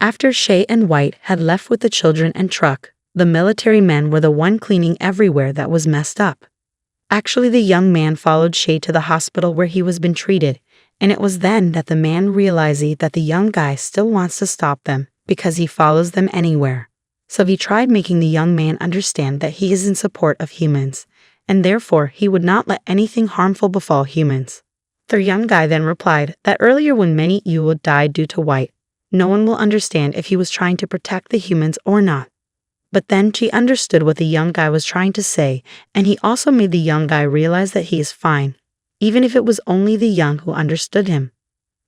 After Shay and White had left with the children and truck, the military men were the one cleaning everywhere that was messed up. Actually, the young man followed Shay to the hospital where he was being treated, and it was then that the man realized that the young guy still wants to stop them because he follows them anywhere. So he tried making the young man understand that he is in support of humans, and therefore he would not let anything harmful befall humans. The young guy then replied that earlier when many Ewell died due to White, no one will understand if he was trying to protect the humans or not. But then she understood what the young guy was trying to say, and he also made the young guy realize that he is fine, even if it was only the young who understood him.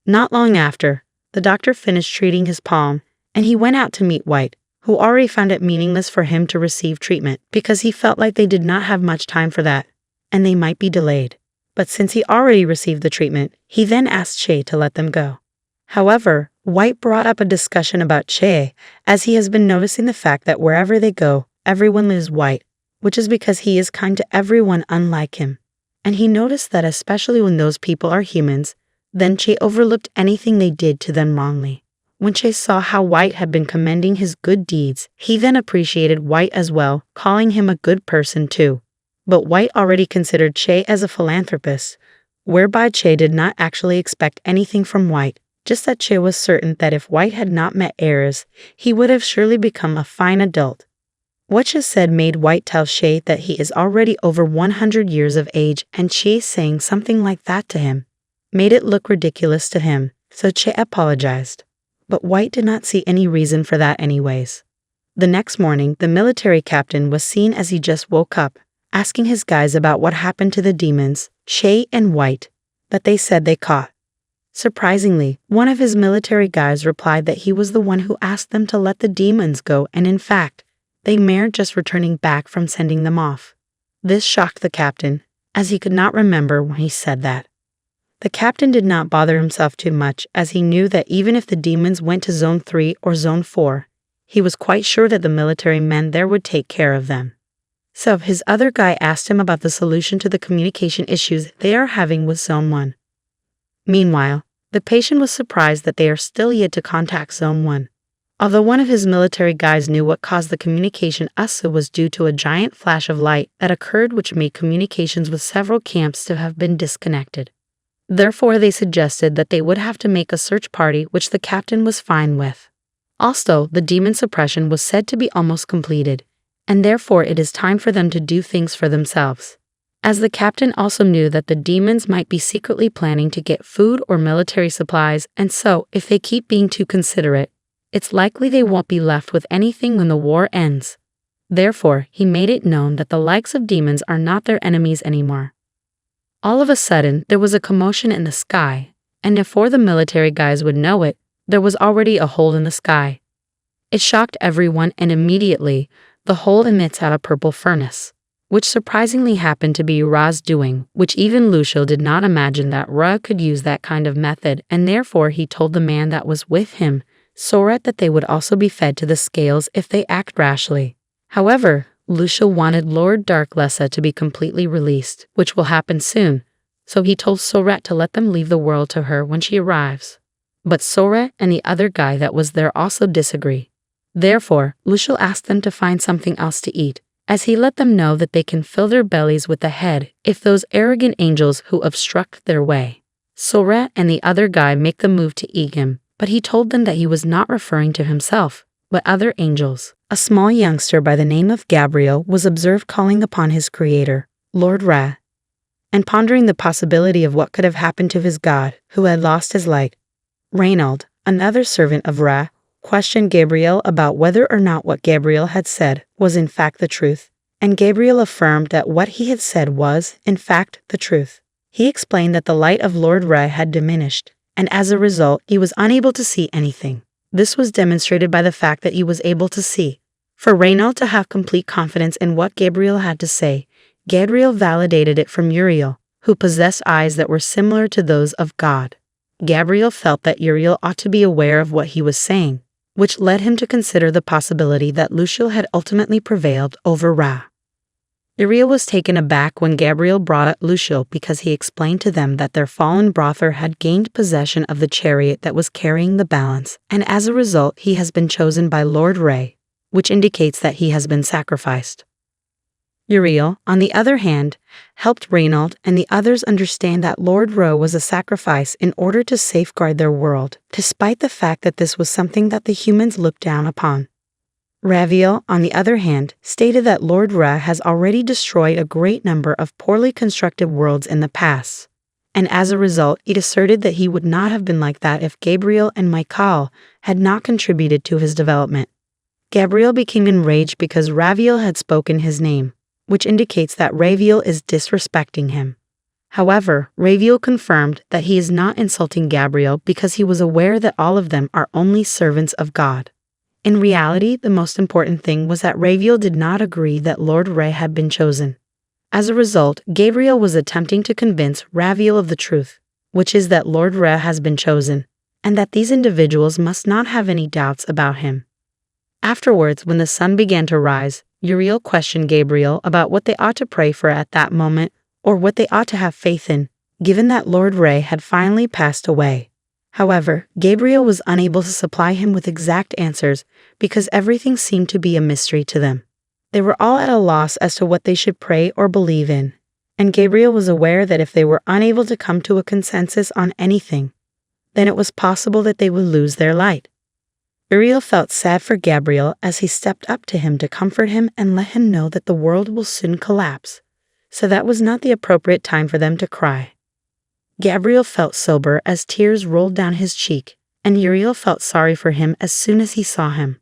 Not long after, the doctor finished treating his palm, and he went out to meet White, who already found it meaningless for him to receive treatment because he felt like they did not have much time for that, and they might be delayed. But since he already received the treatment, he then asked Shay to let them go. However, White brought up a discussion about Shay, as he has been noticing the fact that wherever they go, everyone is white, which is because he is kind to everyone unlike him. And he noticed that especially when those people are humans, then Shay overlooked anything they did to them wrongly. When Shay saw how White had been commending his good deeds, he then appreciated White as well, calling him a good person too. But White already considered Shay as a philanthropist, whereby Shay did not actually expect anything from White. Just that Shay was certain that if White had not met errors, he would have surely become a fine adult. What Shay said made White tell Shay that he is already over 100 years of age, and Shay saying something like that to him made it look ridiculous to him, so Shay apologized. But White did not see any reason for that anyways. The next morning, the military captain was seen as he just woke up, asking his guys about what happened to the demons, Shay and White, that they said they caught. Surprisingly, one of his military guys replied that he was the one who asked them to let the demons go, and in fact, they were just returning back from sending them off. This shocked the captain, as he could not remember when he said that. The captain did not bother himself too much, as he knew that even if the demons went to Zone 3 or Zone 4, he was quite sure that the military men there would take care of them. So his other guy asked him about the solution to the communication issues they are having with Zone 1. Meanwhile, the patient was surprised that they are still yet to contact Zone 1. Although one of his military guys knew what caused the communication issue was due to a giant flash of light that occurred which made communications with several camps to have been disconnected. Therefore, they suggested that they would have to make a search party, which the captain was fine with. Also, the demon suppression was said to be almost completed, and therefore it is time for them to do things for themselves. As the captain also knew that the demons might be secretly planning to get food or military supplies, and so, if they keep being too considerate, it's likely they won't be left with anything when the war ends. Therefore, he made it known that the likes of demons are not their enemies anymore. All of a sudden, there was a commotion in the sky, and before the military guys would know it, there was already a hole in the sky. It shocked everyone, and immediately, the hole emits out a purple furnace, which surprisingly happened to be Ra's doing, which even Luciel did not imagine that Ra could use that kind of method, and therefore he told the man that was with him, Sorat, that they would also be fed to the scales if they act rashly. However, Luciel wanted Lord Dark Lessa to be completely released, which will happen soon, so he told Sorat to let them leave the world to her when she arrives. But Sorat and the other guy that was there also disagree. Therefore, Luciel asked them to find something else to eat, as he let them know that they can fill their bellies with the head if those arrogant angels who obstruct their way. Sorat and the other guy make the move to eat him, but he told them that he was not referring to himself, but other angels. A small youngster by the name of Gabriel was observed calling upon his creator, Lord Ra, and pondering the possibility of what could have happened to his god, who had lost his light. Reynald, another servant of Ra, questioned Gabriel about whether or not what Gabriel had said was in fact the truth, and Gabriel affirmed that what he had said was, in fact, the truth. He explained that the light of Lord Ra had diminished, and as a result, he was unable to see anything. This was demonstrated by the fact that he was able to see. For Reynald to have complete confidence in what Gabriel had to say, Gabriel validated it from Uriel, who possessed eyes that were similar to those of God. Gabriel felt that Uriel ought to be aware of what he was saying, which led him to consider the possibility that Luciel had ultimately prevailed over Ra. Uriel was taken aback when Gabriel brought up Luciel because he explained to them that their fallen brother had gained possession of the chariot that was carrying the balance, and as a result he has been chosen by Lord Re, which indicates that he has been sacrificed. Uriel, on the other hand, helped Reinald and the others understand that Lord Re was a sacrifice in order to safeguard their world, despite the fact that this was something that the humans looked down upon. Raviel, on the other hand, stated that Lord Re has already destroyed a great number of poorly constructed worlds in the past, and as a result it asserted that he would not have been like that if Gabriel and Michael had not contributed to his development. Gabriel became enraged because Raviel had spoken his name, which indicates that Raviel is disrespecting him. However, Raviel confirmed that he is not insulting Gabriel because he was aware that all of them are only servants of God. In reality, the most important thing was that Raviel did not agree that Lord Re had been chosen. As a result, Gabriel was attempting to convince Raviel of the truth, which is that Lord Re has been chosen, and that these individuals must not have any doubts about him. Afterwards, when the sun began to rise, Uriel questioned Gabriel about what they ought to pray for at that moment, or what they ought to have faith in, given that Lord Re had finally passed away. However, Gabriel was unable to supply him with exact answers because everything seemed to be a mystery to them. They were all at a loss as to what they should pray or believe in, and Gabriel was aware that if they were unable to come to a consensus on anything, then it was possible that they would lose their light. Uriel felt sad for Gabriel as he stepped up to him to comfort him and let him know that the world will soon collapse, so that was not the appropriate time for them to cry. Gabriel felt sober as tears rolled down his cheek, and Uriel felt sorry for him as soon as he saw him.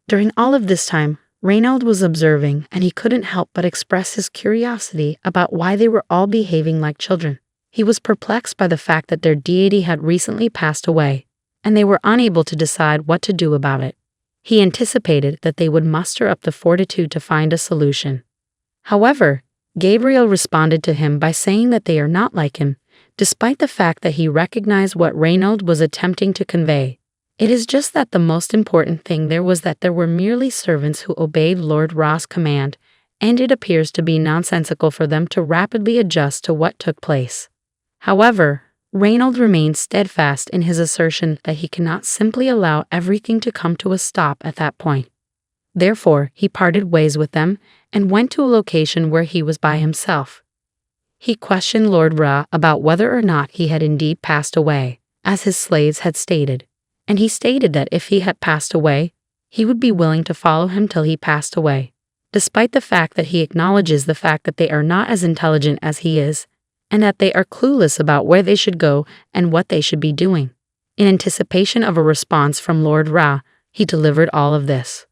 During all of this time, Reinald was observing, and he couldn't help but express his curiosity about why they were all behaving like children. He was perplexed by the fact that their deity had recently passed away, and they were unable to decide what to do about it. He anticipated that they would muster up the fortitude to find a solution. However, Gabriel responded to him by saying that they are not like him, despite the fact that he recognized what Reinald was attempting to convey. It is just that the most important thing there was that there were merely servants who obeyed Lord Ra's command, and it appears to be nonsensical for them to rapidly adjust to what took place. However, Reinald remained steadfast in his assertion that he cannot simply allow everything to come to a stop at that point. Therefore, he parted ways with them and went to a location where he was by himself. He questioned Lord Ra about whether or not he had indeed passed away, as his slaves had stated, and he stated that if he had passed away, he would be willing to follow him till he passed away, despite the fact that he acknowledges the fact that they are not as intelligent as he is, and that they are clueless about where they should go and what they should be doing. In anticipation of a response from Lord Ra, he delivered all of this.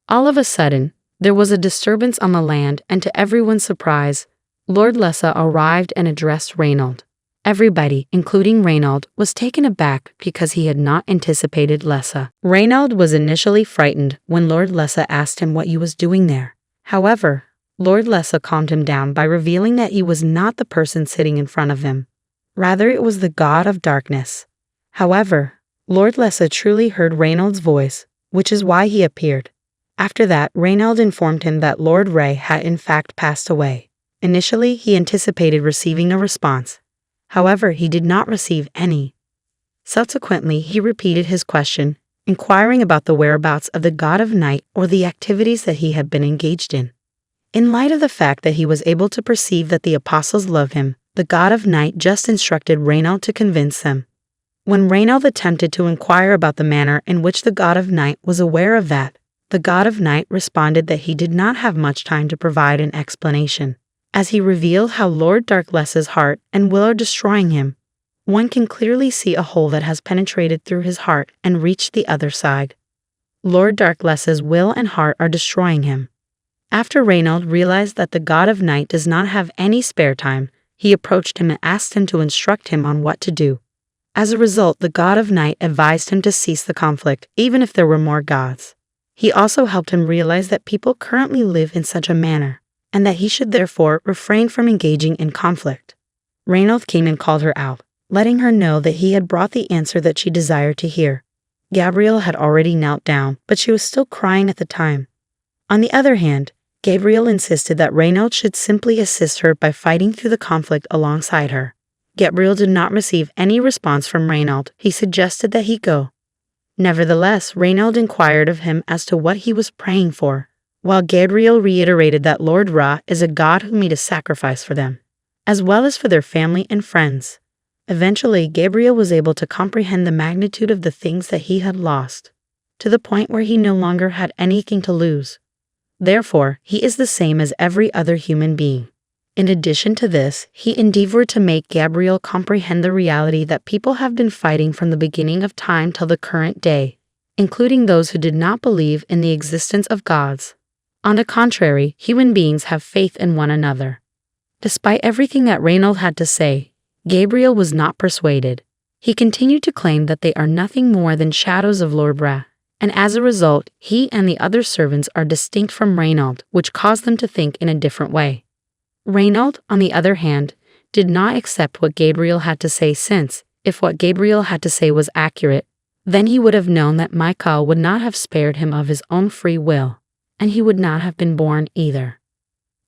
All of a sudden, there was a disturbance on the land, and to everyone's surprise, Lord Lessa arrived and addressed Reinald. Everybody, including Reinald, was taken aback because he had not anticipated Lessa. Reinald was initially frightened when Lord Lessa asked him what he was doing there. However, Lord Lessa calmed him down by revealing that he was not the person sitting in front of him. Rather, it was the god of darkness. However, Lord Lessa truly heard Reinald's voice, which is why he appeared. After that, Reinald informed him that Lord Re had in fact passed away. Initially, he anticipated receiving a response. However, he did not receive any. Subsequently, he repeated his question, inquiring about the whereabouts of the god of night or the activities that he had been engaged in. In light of the fact that he was able to perceive that the apostles loved him, the god of night just instructed Reinald to convince them. When Reinald attempted to inquire about the manner in which the god of night was aware of that, the god of night responded that he did not have much time to provide an explanation. As he revealed how Lord Dark Lessa's heart and will are destroying him, one can clearly see a hole that has penetrated through his heart and reached the other side. Lord Dark Lessa's will and heart are destroying him. After Reinald realized that the god of night does not have any spare time, he approached him and asked him to instruct him on what to do. As a result, the god of night advised him to cease the conflict, even if there were more gods. He also helped him realize that people currently live in such a manner, and that he should therefore refrain from engaging in conflict. Reinald came and called her out, letting her know that he had brought the answer that she desired to hear. Gabriel had already knelt down, but she was still crying at the time. On the other hand, Gabriel insisted that Reinald should simply assist her by fighting through the conflict alongside her. Gabriel did not receive any response from Reinald. He suggested that he go. Nevertheless, Reinald inquired of him as to what he was praying for, while Gabriel reiterated that Lord Ra is a god who made a sacrifice for them, as well as for their family and friends. Eventually, Gabriel was able to comprehend the magnitude of the things that he had lost, to the point where he no longer had anything to lose. Therefore, he is the same as every other human being. In addition to this, he endeavored to make Gabriel comprehend the reality that people have been fighting from the beginning of time till the current day, including those who did not believe in the existence of gods. On the contrary, human beings have faith in one another. Despite everything that Reinald had to say, Gabriel was not persuaded. He continued to claim that they are nothing more than shadows of Lord Ra, and as a result, he and the other servants are distinct from Reinald, which caused them to think in a different way. Reinald, on the other hand, did not accept what Gabriel had to say since, if what Gabriel had to say was accurate, then he would have known that Michael would not have spared him of his own free will, and he would not have been born either.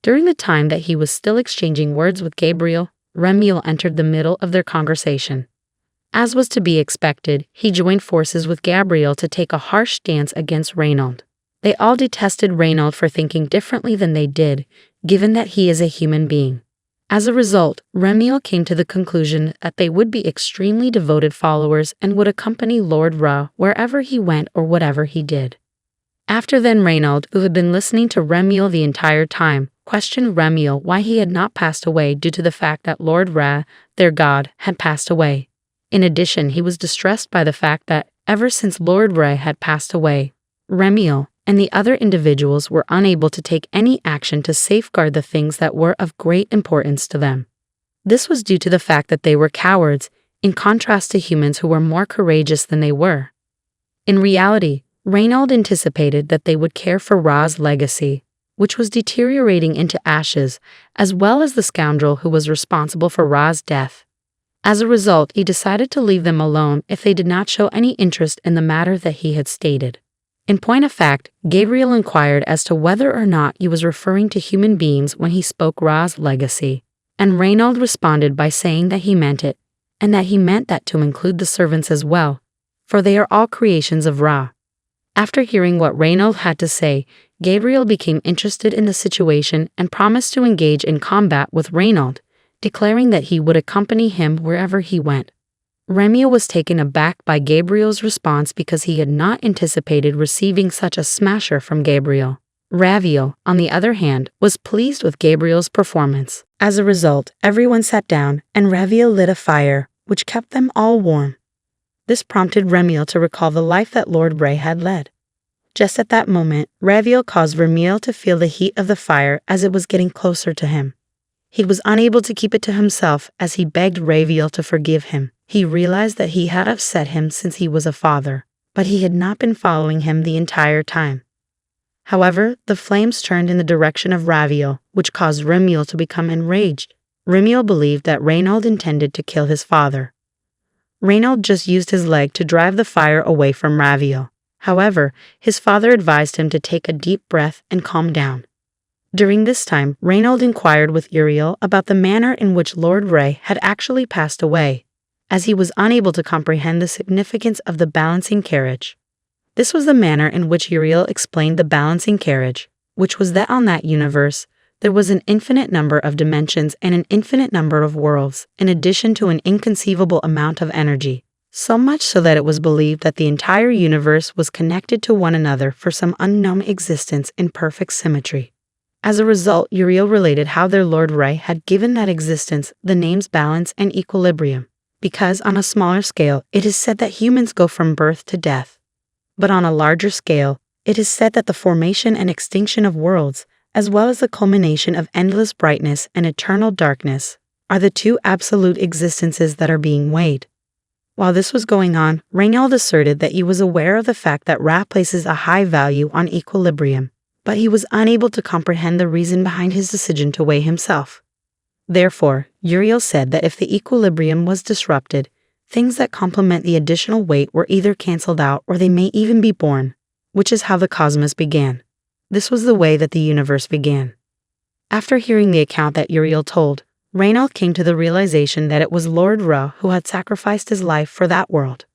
During the time that he was still exchanging words with Gabriel, Remiel entered the middle of their conversation. As was to be expected, he joined forces with Gabriel to take a harsh stance against Reinald. They all detested Reinald for thinking differently than they did, given that he is a human being. As a result, Remiel came to the conclusion that they would be extremely devoted followers and would accompany Lord Ra wherever he went or whatever he did. After then, Reinald, who had been listening to Remiel the entire time, questioned Remiel why he had not passed away due to the fact that Lord Ra, their god, had passed away. In addition, he was distressed by the fact that, ever since Lord Ra had passed away, Remiel and the other individuals were unable to take any action to safeguard the things that were of great importance to them. This was due to the fact that they were cowards, in contrast to humans who were more courageous than they were. In reality, Reinald anticipated that they would care for Ra's legacy, which was deteriorating into ashes, as well as the scoundrel who was responsible for Ra's death. As a result, he decided to leave them alone if they did not show any interest in the matter that he had stated. In point of fact, Gabriel inquired as to whether or not he was referring to human beings when he spoke Ra's legacy, and Reinald responded by saying that he meant it, and that he meant that to include the servants as well, for they are all creations of Ra. After hearing what Reinald had to say, Gabriel became interested in the situation and promised to engage in combat with Reinald, declaring that he would accompany him wherever he went. Remiel was taken aback by Gabriel's response because he had not anticipated receiving such a smasher from Gabriel. Raviel, on the other hand, was pleased with Gabriel's performance. As a result, everyone sat down and Raviel lit a fire, which kept them all warm. This prompted Remiel to recall the life that Lord Ra had led. Just at that moment, Raviel caused Remiel to feel the heat of the fire as it was getting closer to him. He was unable to keep it to himself as he begged Raviel to forgive him. He realized that he had upset him since he was a father, but he had not been following him the entire time. However, the flames turned in the direction of Raviel, which caused Remiel to become enraged. Remiel believed that Reinald intended to kill his father. Reinald just used his leg to drive the fire away from Raviel. However, his father advised him to take a deep breath and calm down. During this time, Reinald inquired with Uriel about the manner in which Lord Ra had actually passed away, as he was unable to comprehend the significance of the balancing carriage. This was the manner in which Uriel explained the balancing carriage, which was that on that universe, there was an infinite number of dimensions and an infinite number of worlds, in addition to an inconceivable amount of energy, so much so that it was believed that the entire universe was connected to one another for some unknown existence in perfect symmetry. As a result, Uriel related how their Lord Ra had given that existence the names balance and equilibrium, because on a smaller scale, it is said that humans go from birth to death. But on a larger scale, it is said that the formation and extinction of worlds, as well as the culmination of endless brightness and eternal darkness, are the two absolute existences that are being weighed. While this was going on, Reinald asserted that he was aware of the fact that Ra places a high value on equilibrium, but he was unable to comprehend the reason behind his decision to weigh himself. Therefore, Uriel said that if the equilibrium was disrupted, things that complement the additional weight were either cancelled out or they may even be born, which is how the cosmos began. This was the way that the universe began. After hearing the account that Uriel told, Reinald came to the realization that it was Lord Ra who had sacrificed his life for that world.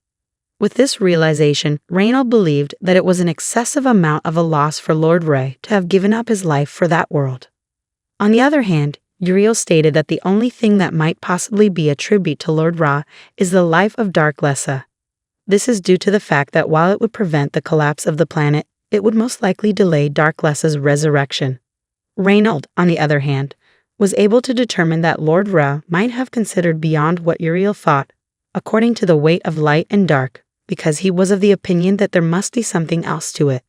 With this realization, Reinald believed that it was an excessive amount of a loss for Lord Ray to have given up his life for that world. On the other hand, Uriel stated that the only thing that might possibly be a tribute to Lord Ra is the life of Dark Lessa. This is due to the fact that while it would prevent the collapse of the planet, it would most likely delay Dark Lessa's resurrection. Reinald, on the other hand, was able to determine that Lord Ra might have considered beyond what Uriel thought, according to the weight of light and dark, because he was of the opinion that there must be something else to it,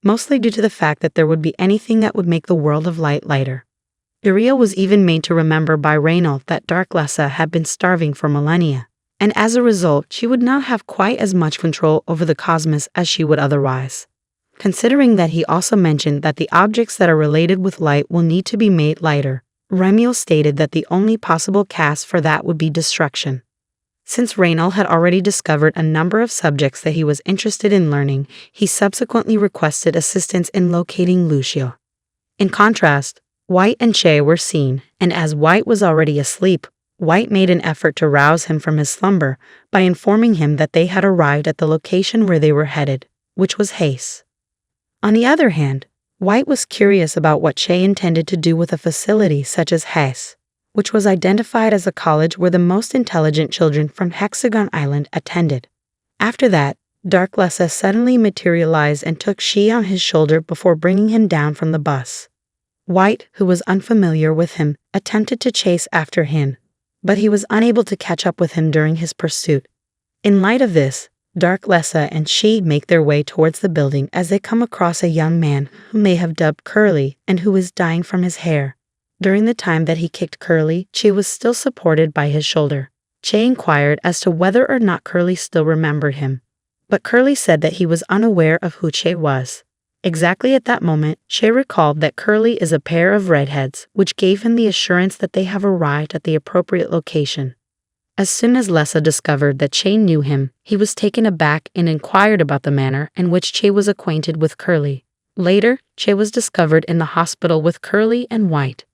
mostly due to the fact that there would be anything that would make the world of light lighter. Uriel was even made to remember by Reinald that Dark Lessa had been starving for millennia, and as a result she would not have quite as much control over the cosmos as she would otherwise. Considering that he also mentioned that the objects that are related with light will need to be made lighter, Remiel stated that the only possible cast for that would be destruction. Since Reinald had already discovered a number of subjects that he was interested in learning, he subsequently requested assistance in locating Lucio. In contrast, White and Che were seen, and as White was already asleep, White made an effort to rouse him from his slumber by informing him that they had arrived at the location where they were headed, which was Hace. On the other hand, White was curious about what Che intended to do with a facility such as Hace, which was identified as a college where the most intelligent children from Hexagon Island attended. After that, Dark Lessa suddenly materialized and took She on his shoulder before bringing him down from the bus. White, who was unfamiliar with him, attempted to chase after him, but he was unable to catch up with him during his pursuit. In light of this, Dark Lessa and She make their way towards the building as they come across a young man whom they have dubbed Curly and who is dying from his hair. During the time that he kicked Curly, Che was still supported by his shoulder. Che inquired as to whether or not Curly still remembered him, but Curly said that he was unaware of who Che was. Exactly at that moment, Che recalled that Curly is a pair of redheads, which gave him the assurance that they have arrived at the appropriate location. As soon as Lessa discovered that Che knew him, he was taken aback and inquired about the manner in which Che was acquainted with Curly. Later, Che was discovered in the hospital with Curly and White.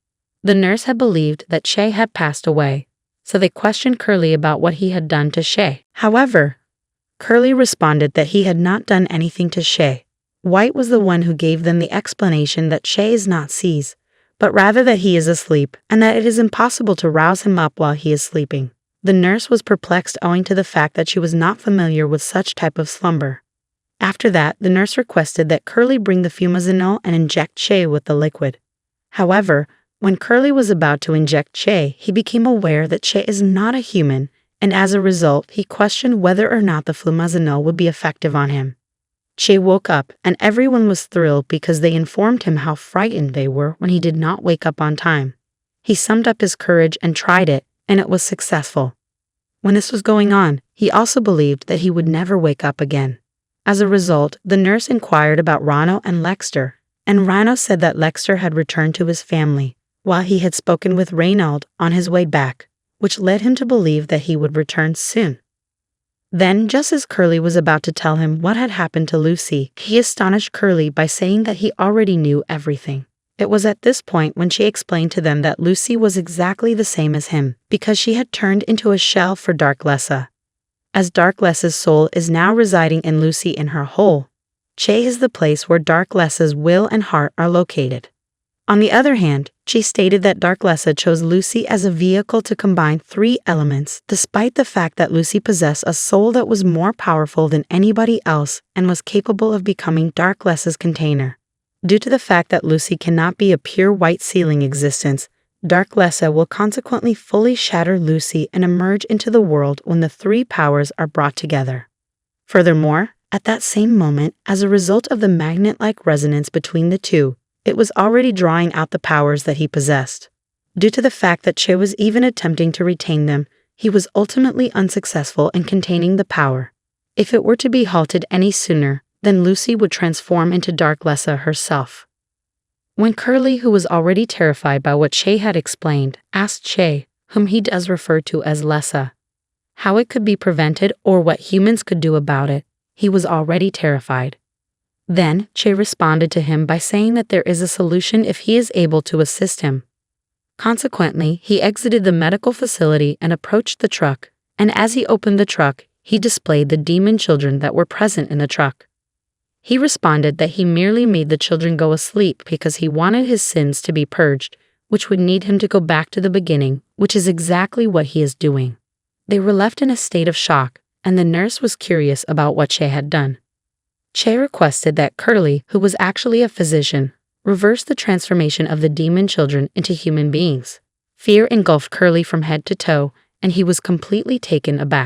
The nurse had believed that Che had passed away, so they questioned Curly about what he had done to Che. However, Curly responded that he had not done anything to Che. White was the one who gave them the explanation that Che is not seized, but rather that he is asleep and that it is impossible to rouse him up while he is sleeping. The nurse was perplexed owing to the fact that she was not familiar with such type of slumber. After that, the nurse requested that Curly bring the fumagazole and inject Che with the liquid. However, when Curly was about to inject Che, he became aware that Che is not a human, and as a result, he questioned whether or not the fumagazole would be effective on him. Che woke up, and everyone was thrilled because they informed him how frightened they were when he did not wake up on time. He summed up his courage and tried it, and it was successful. When this was going on, he also believed that he would never wake up again. As a result, the nurse inquired about Rano and Lexter, and Rano said that Lexter had returned to his family, while he had spoken with Reinald on his way back, which led him to believe that he would return soon. Then, just as Curly was about to tell him what had happened to Lucy, he astonished Curly by saying that he already knew everything. It was at this point when she explained to them that Lucy was exactly the same as him, because she had turned into a shell for Dark Lessa. As Dark Lessa's soul is now residing in Lucy in her whole, Che is the place where Dark Lessa's will and heart are located. On the other hand, she stated that Dark Lessa chose Lucy as a vehicle to combine 3 elements, despite the fact that Lucy possessed a soul that was more powerful than anybody else and was capable of becoming Dark Lessa's container. Due to the fact that Lucy cannot be a pure white sealing existence, Dark Lessa will consequently fully shatter Lucy and emerge into the world when the 3 powers are brought together. Furthermore, at that same moment, as a result of the magnet-like resonance between the two, it was already drawing out the powers that he possessed. Due to the fact that Che was even attempting to retain them, he was ultimately unsuccessful in containing the power. If it were to be halted any sooner, then Lucy would transform into Dark Lessa herself. When Curly, who was already terrified by what Che had explained, asked Che, whom he does refer to as Lessa, how it could be prevented or what humans could do about it, he was already terrified. Then, Che responded to him by saying that there is a solution if he is able to assist him. Consequently, he exited the medical facility and approached the truck, and as he opened the truck, he displayed the demon children that were present in the truck. He responded that he merely made the children go asleep because he wanted his sins to be purged, which would need him to go back to the beginning, which is exactly what he is doing. They were left in a state of shock, and the nurse was curious about what Che had done. Che requested that Curly, who was actually a physician, reverse the transformation of the demon children into human beings. Fear engulfed Curly from head to toe, and he was completely taken aback.